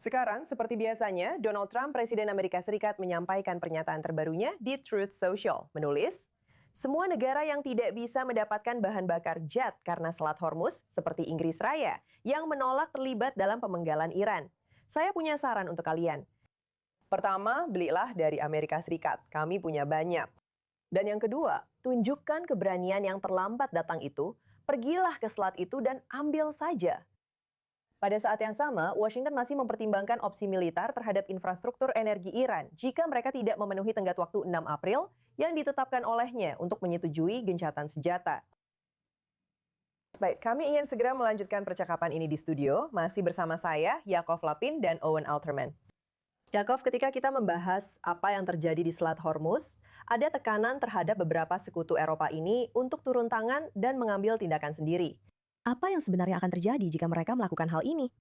Sekarang, seperti biasanya, Donald Trump, Presiden Amerika Serikat, menyampaikan pernyataan terbarunya di Truth Social, menulis, semua negara yang tidak bisa mendapatkan bahan bakar jet karena Selat Hormuz, seperti Inggris Raya, yang menolak terlibat dalam pemenggalan Iran. Saya punya saran untuk kalian. Pertama, belilah dari Amerika Serikat. Kami punya banyak. Dan yang kedua, tunjukkan keberanian yang terlambat datang itu, pergilah ke selat itu dan ambil saja. Pada saat yang sama, Washington masih mempertimbangkan opsi militer terhadap infrastruktur energi Iran jika mereka tidak memenuhi tenggat waktu 6 April yang ditetapkan olehnya untuk menyetujui gencatan senjata. Baik, kami ingin segera melanjutkan percakapan ini di studio, masih bersama saya, Yakov Lapin dan Owen Alterman. Yakov, ketika kita membahas apa yang terjadi di Selat Hormuz, ada tekanan terhadap beberapa sekutu Eropa ini untuk turun tangan dan mengambil tindakan sendiri. Apa yang sebenarnya akan terjadi jika mereka melakukan hal ini?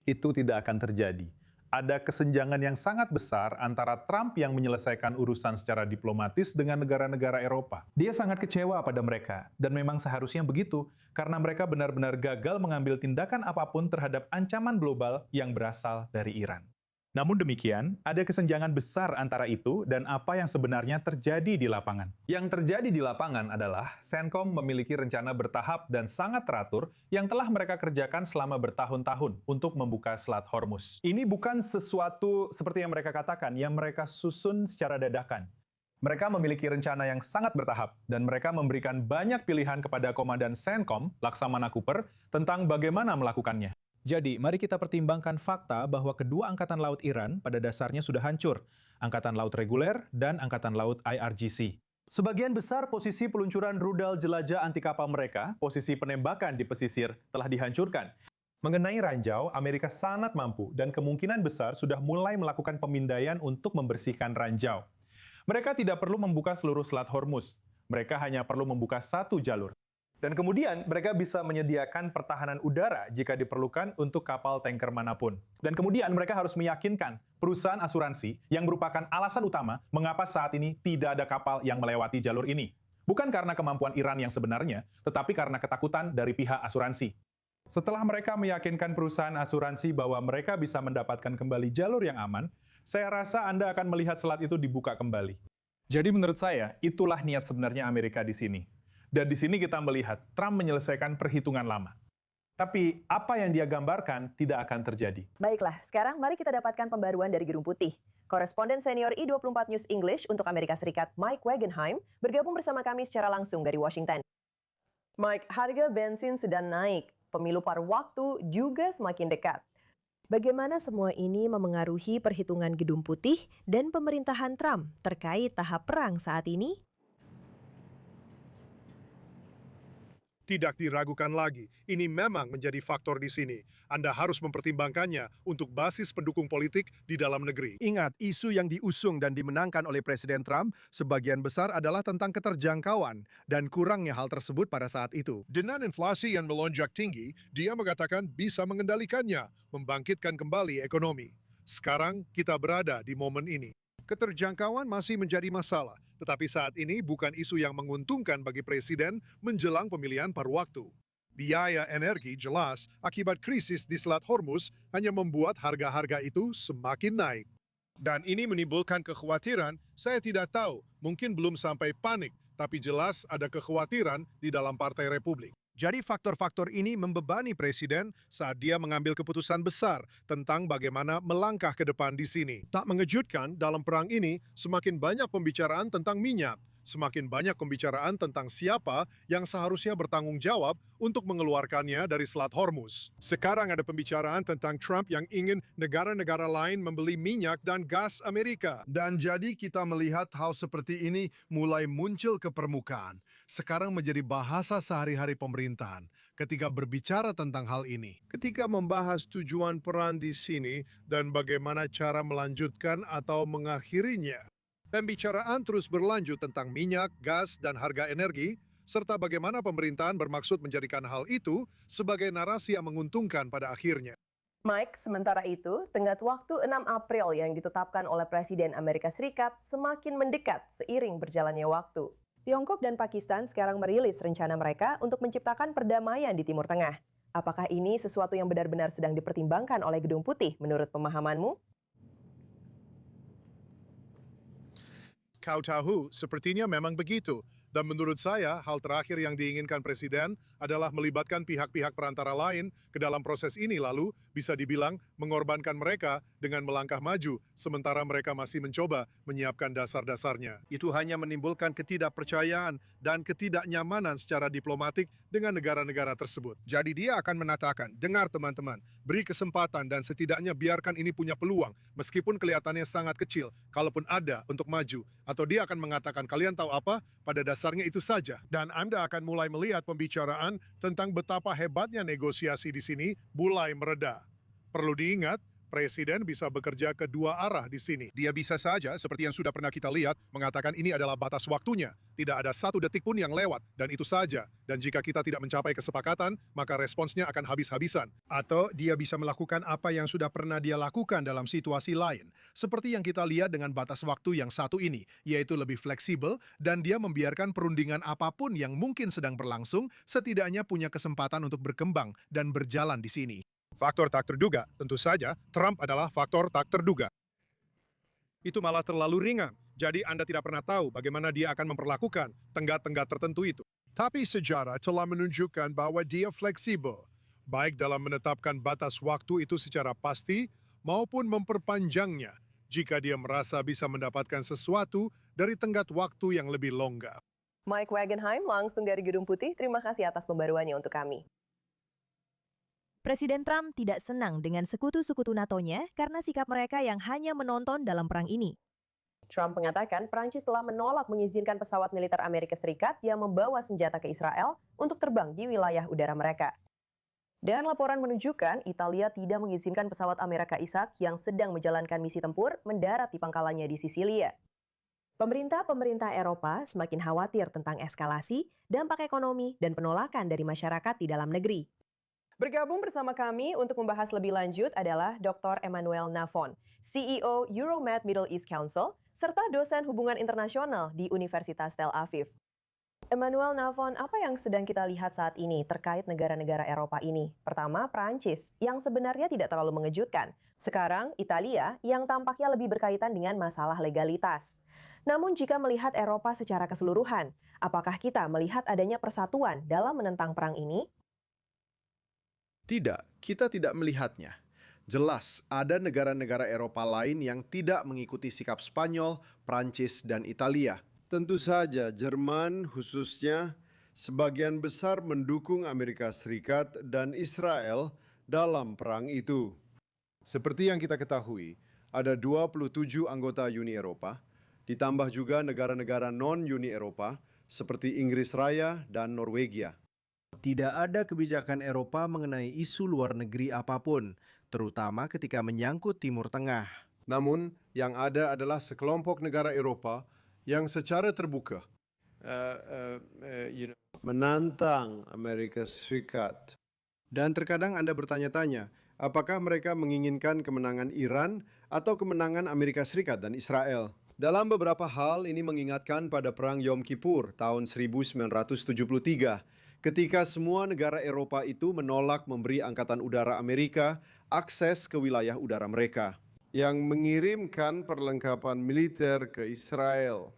Itu tidak akan terjadi. Ada kesenjangan yang sangat besar antara Trump yang menyelesaikan urusan secara diplomatis dengan negara-negara Eropa. Dia sangat kecewa pada mereka, dan memang seharusnya begitu, karena mereka benar-benar gagal mengambil tindakan apapun terhadap ancaman global yang berasal dari Iran. Namun demikian, ada kesenjangan besar antara itu dan apa yang sebenarnya terjadi di lapangan. Yang terjadi di lapangan adalah CENTCOM memiliki rencana bertahap dan sangat teratur yang telah mereka kerjakan selama bertahun-tahun untuk membuka Selat Hormuz. Ini bukan sesuatu seperti yang mereka katakan, yang mereka susun secara dadakan. Mereka memiliki rencana yang sangat bertahap, dan mereka memberikan banyak pilihan kepada Komandan CENTCOM, Laksamana Cooper, tentang bagaimana melakukannya. Jadi, mari kita pertimbangkan fakta bahwa kedua Angkatan Laut Iran pada dasarnya sudah hancur, Angkatan Laut Reguler dan Angkatan Laut IRGC. Sebagian besar posisi peluncuran rudal jelajah anti kapal mereka, posisi penembakan di pesisir, telah dihancurkan. Mengenai ranjau, Amerika sangat mampu dan kemungkinan besar sudah mulai melakukan pemindaian untuk membersihkan ranjau. Mereka tidak perlu membuka seluruh Selat Hormuz, mereka hanya perlu membuka satu jalur. Dan kemudian mereka bisa menyediakan pertahanan udara jika diperlukan untuk kapal tanker manapun. Dan kemudian mereka harus meyakinkan perusahaan asuransi yang merupakan alasan utama mengapa saat ini tidak ada kapal yang melewati jalur ini. Bukan karena kemampuan Iran yang sebenarnya, tetapi karena ketakutan dari pihak asuransi. Setelah mereka meyakinkan perusahaan asuransi bahwa mereka bisa mendapatkan kembali jalur yang aman, saya rasa Anda akan melihat selat itu dibuka kembali. Jadi menurut saya, itulah niat sebenarnya Amerika di sini. Dan di sini kita melihat Trump menyelesaikan perhitungan lama. Tapi apa yang dia gambarkan tidak akan terjadi. Baiklah, sekarang mari kita dapatkan pembaruan dari Gedung Putih. Koresponden senior I24 News English untuk Amerika Serikat, Mike Wagenheim, bergabung bersama kami secara langsung dari Washington. Mike, harga bensin sedang naik, pemilu paruh waktu juga semakin dekat. Bagaimana semua ini memengaruhi perhitungan Gedung Putih dan pemerintahan Trump terkait tahap perang saat ini? Tidak diragukan lagi, ini memang menjadi faktor di sini. Anda harus mempertimbangkannya untuk basis pendukung politik di dalam negeri. Ingat, isu yang diusung dan dimenangkan oleh Presiden Trump sebagian besar adalah tentang keterjangkauan dan kurangnya hal tersebut pada saat itu. Dengan inflasi yang melonjak tinggi, dia mengatakan bisa mengendalikannya, membangkitkan kembali ekonomi. Sekarang kita berada di momen ini. Keterjangkauan masih menjadi masalah, tetapi saat ini bukan isu yang menguntungkan bagi Presiden menjelang pemilihan paruh waktu. Biaya energi jelas akibat krisis di Selat Hormuz hanya membuat harga-harga itu semakin naik. Dan ini menimbulkan kekhawatiran, saya tidak tahu, mungkin belum sampai panik, tapi jelas ada kekhawatiran di dalam Partai Republik. Jadi faktor-faktor ini membebani Presiden saat dia mengambil keputusan besar tentang bagaimana melangkah ke depan di sini. Tak mengejutkan, dalam perang ini semakin banyak pembicaraan tentang minyak, semakin banyak pembicaraan tentang siapa yang seharusnya bertanggung jawab untuk mengeluarkannya dari Selat Hormuz. Sekarang ada pembicaraan tentang Trump yang ingin negara-negara lain membeli minyak dan gas Amerika. Dan jadi kita melihat hal seperti ini mulai muncul ke permukaan. Sekarang menjadi bahasa sehari-hari pemerintahan ketika berbicara tentang hal ini. Ketika membahas tujuan peran di sini dan bagaimana cara melanjutkan atau mengakhirinya. Pembicaraan terus berlanjut tentang minyak, gas, dan harga energi, serta bagaimana pemerintahan bermaksud menjadikan hal itu sebagai narasi yang menguntungkan pada akhirnya. Mike, sementara itu, tenggat waktu 6 April yang ditetapkan oleh Presiden Amerika Serikat semakin mendekat seiring berjalannya waktu. Tiongkok dan Pakistan sekarang merilis rencana mereka untuk menciptakan perdamaian di Timur Tengah. Apakah ini sesuatu yang benar-benar sedang dipertimbangkan oleh Gedung Putih menurut pemahamanmu? Kau tahu, sepertinya memang begitu. Dan menurut saya, hal terakhir yang diinginkan Presiden adalah melibatkan pihak-pihak perantara lain ke dalam proses ini lalu bisa dibilang mengorbankan mereka dengan melangkah maju sementara mereka masih mencoba menyiapkan dasar-dasarnya. Itu hanya menimbulkan ketidakpercayaan dan ketidaknyamanan secara diplomatik dengan negara-negara tersebut. Jadi dia akan menatakan, dengar teman-teman, beri kesempatan dan setidaknya biarkan ini punya peluang meskipun kelihatannya sangat kecil, kalaupun ada untuk maju. Atau dia akan mengatakan, kalian tahu apa? Pada dasarnya itu saja. Dan Anda akan mulai melihat pembicaraan tentang betapa hebatnya negosiasi di sini mulai mereda. Perlu diingat, Presiden bisa bekerja kedua arah di sini. Dia bisa saja, seperti yang sudah pernah kita lihat, mengatakan ini adalah batas waktunya. Tidak ada 1 detik pun yang lewat, dan itu saja. Dan jika kita tidak mencapai kesepakatan, maka responsnya akan habis-habisan. Atau dia bisa melakukan apa yang sudah pernah dia lakukan dalam situasi lain. Seperti yang kita lihat dengan batas waktu yang satu ini, yaitu lebih fleksibel, dan dia membiarkan perundingan apapun yang mungkin sedang berlangsung, setidaknya punya kesempatan untuk berkembang dan berjalan di sini. Faktor tak terduga, tentu saja Trump adalah faktor tak terduga. Itu malah terlalu ringan, jadi Anda tidak pernah tahu bagaimana dia akan memperlakukan tenggat-tenggat tertentu itu. Tapi sejarah telah menunjukkan bahwa dia fleksibel, baik dalam menetapkan batas waktu itu secara pasti maupun memperpanjangnya jika dia merasa bisa mendapatkan sesuatu dari tenggat waktu yang lebih longgar. Mike Wagenheim langsung dari Gedung Putih, terima kasih atas pembaruannya untuk kami. Presiden Trump tidak senang dengan sekutu-sekutu NATO-nya karena sikap mereka yang hanya menonton dalam perang ini. Trump mengatakan Prancis telah menolak mengizinkan pesawat militer Amerika Serikat yang membawa senjata ke Israel untuk terbang di wilayah udara mereka. Dan laporan menunjukkan Italia tidak mengizinkan pesawat Amerika Isaac yang sedang menjalankan misi tempur mendarat di pangkalannya di Sisilia. Pemerintah-pemerintah Eropa semakin khawatir tentang eskalasi, dampak ekonomi, dan penolakan dari masyarakat di dalam negeri. Bergabung bersama kami untuk membahas lebih lanjut adalah Dr. Emmanuel Navon, CEO Euromed Middle East Council, serta dosen hubungan internasional di Universitas Tel Aviv. Emmanuel Navon, apa yang sedang kita lihat saat ini terkait negara-negara Eropa ini? Pertama, Prancis, yang sebenarnya tidak terlalu mengejutkan. Sekarang, Italia, yang tampaknya lebih berkaitan dengan masalah legalitas. Namun jika melihat Eropa secara keseluruhan, apakah kita melihat adanya persatuan dalam menentang perang ini? Tidak, kita tidak melihatnya. Jelas, ada negara-negara Eropa lain yang tidak mengikuti sikap Spanyol, Prancis, dan Italia. Tentu saja, Jerman khususnya sebagian besar mendukung Amerika Serikat dan Israel dalam perang itu. Seperti yang kita ketahui, ada 27 anggota Uni Eropa, ditambah juga negara-negara non-Uni Eropa seperti Inggris Raya dan Norwegia. Tidak ada kebijakan Eropa mengenai isu luar negeri apapun, terutama ketika menyangkut Timur Tengah. Namun, yang ada adalah sekelompok negara Eropa yang secara terbuka menantang Amerika Serikat. Dan terkadang Anda bertanya-tanya, apakah mereka menginginkan kemenangan Iran atau kemenangan Amerika Serikat dan Israel? Dalam beberapa hal, ini mengingatkan pada Perang Yom Kippur tahun 1973, ketika semua negara Eropa itu menolak memberi Angkatan Udara Amerika akses ke wilayah udara mereka, yang mengirimkan perlengkapan militer ke Israel.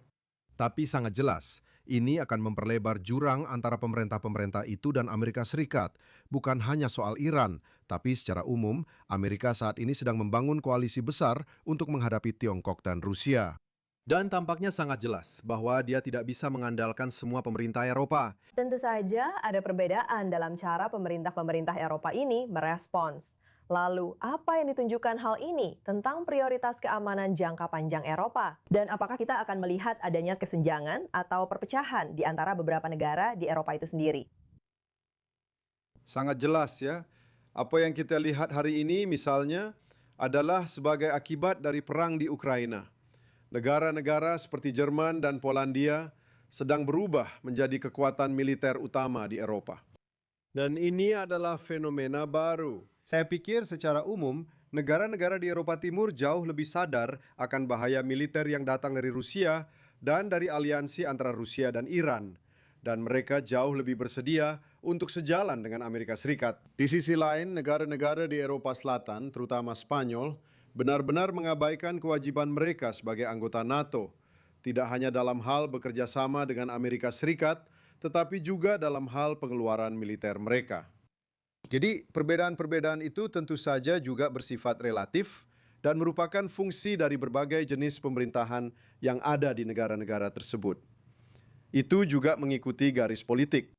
Tapi sangat jelas, ini akan memperlebar jurang antara pemerintah-pemerintah itu dan Amerika Serikat. Bukan hanya soal Iran, tapi secara umum, Amerika saat ini sedang membangun koalisi besar untuk menghadapi Tiongkok dan Rusia. Dan tampaknya sangat jelas bahwa dia tidak bisa mengandalkan semua pemerintah Eropa. Tentu saja ada perbedaan dalam cara pemerintah-pemerintah Eropa ini merespons. Lalu, apa yang ditunjukkan hal ini tentang prioritas keamanan jangka panjang Eropa? Dan apakah kita akan melihat adanya kesenjangan atau perpecahan di antara beberapa negara di Eropa itu sendiri? Sangat jelas ya. Apa yang kita lihat hari ini misalnya adalah sebagai akibat dari perang di Ukraina. Negara-negara seperti Jerman dan Polandia sedang berubah menjadi kekuatan militer utama di Eropa. Dan ini adalah fenomena baru. Saya pikir secara umum, negara-negara di Eropa Timur jauh lebih sadar akan bahaya militer yang datang dari Rusia dan dari aliansi antara Rusia dan Iran. dan mereka jauh lebih bersedia untuk sejalan dengan Amerika Serikat. Di sisi lain, negara-negara di Eropa Selatan, terutama Spanyol, benar-benar mengabaikan kewajiban mereka sebagai anggota NATO, tidak hanya dalam hal bekerja sama dengan Amerika Serikat, tetapi juga dalam hal pengeluaran militer mereka. Jadi, perbedaan-perbedaan itu tentu saja juga bersifat relatif dan merupakan fungsi dari berbagai jenis pemerintahan yang ada di negara-negara tersebut. Itu juga mengikuti garis politik.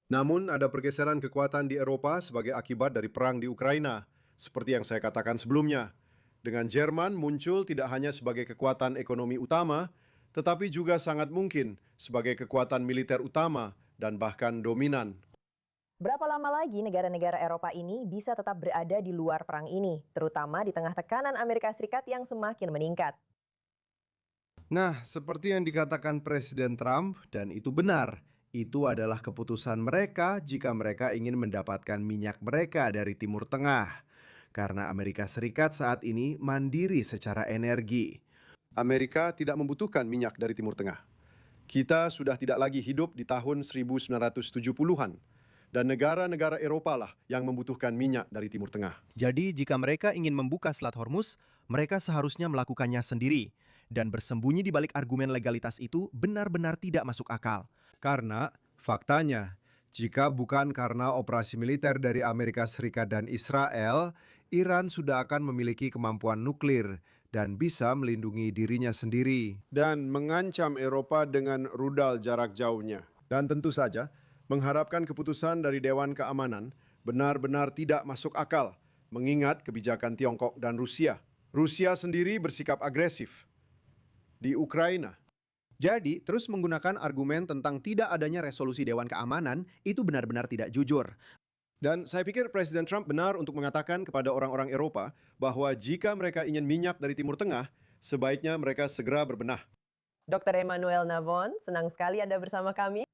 Namun, ada pergeseran kekuatan di Eropa sebagai akibat dari perang di Ukraina, seperti yang saya katakan sebelumnya. Dengan Jerman muncul tidak hanya sebagai kekuatan ekonomi utama, tetapi juga sangat mungkin sebagai kekuatan militer utama dan bahkan dominan. Berapa lama lagi negara-negara Eropa ini bisa tetap berada di luar perang ini, terutama di tengah tekanan Amerika Serikat yang semakin meningkat? Nah, seperti yang dikatakan Presiden Trump, dan itu benar, itu adalah keputusan mereka jika mereka ingin mendapatkan minyak mereka dari Timur Tengah. Karena Amerika Serikat saat ini mandiri secara energi. Amerika tidak membutuhkan minyak dari Timur Tengah. Kita sudah tidak lagi hidup di tahun 1970-an. Dan negara-negara Eropa lah yang membutuhkan minyak dari Timur Tengah. Jadi jika mereka ingin membuka Selat Hormuz, mereka seharusnya melakukannya sendiri. Dan bersembunyi di balik argumen legalitas itu benar-benar tidak masuk akal. Karena faktanya, jika bukan karena operasi militer dari Amerika Serikat dan Israel, Iran sudah akan memiliki kemampuan nuklir dan bisa melindungi dirinya sendiri. Dan mengancam Eropa dengan rudal jarak jauhnya. Dan tentu saja, mengharapkan keputusan dari Dewan Keamanan benar-benar tidak masuk akal, mengingat kebijakan Tiongkok dan Rusia. Rusia sendiri bersikap agresif di Ukraina. Jadi, terus menggunakan argumen tentang tidak adanya resolusi Dewan Keamanan itu benar-benar tidak jujur. Dan saya pikir Presiden Trump benar untuk mengatakan kepada orang-orang Eropa bahwa jika mereka ingin minyak dari Timur Tengah, sebaiknya mereka segera berbenah. Dr. Emmanuel Navon, senang sekali Anda bersama kami.